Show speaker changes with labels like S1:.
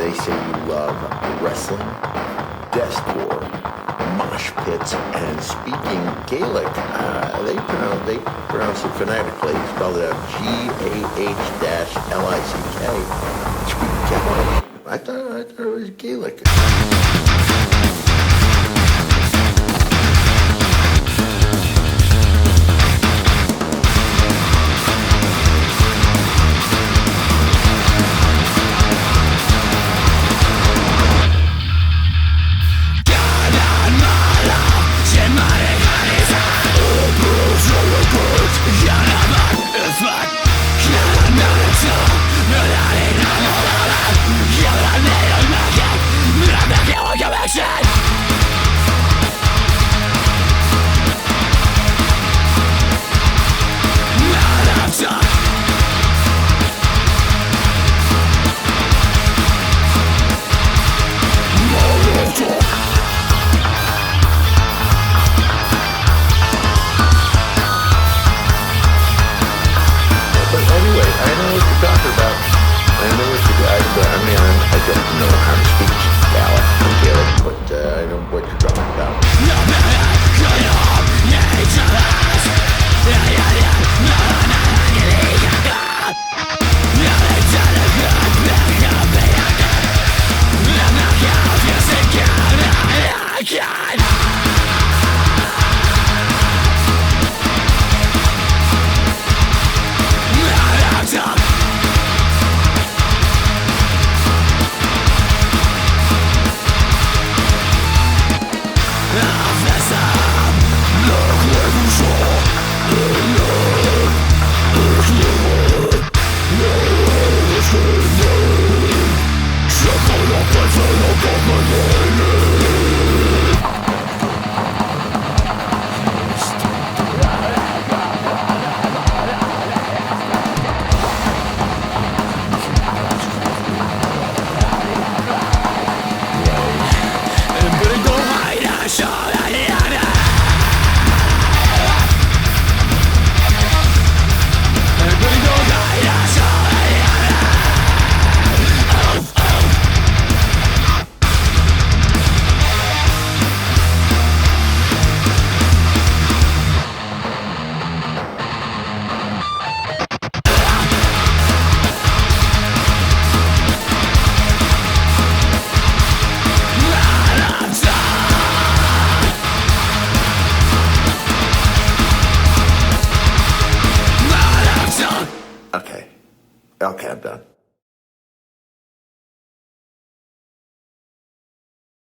S1: they say you love wrestling, deathcore, mosh pits, and speaking Gaelic. They pronounce it phonetically. Spell it out Gah-Lick. Speak Gaelic. I thought it was Gaelic. I don't know how to speak Gaelic, but I know what you're talking about. God!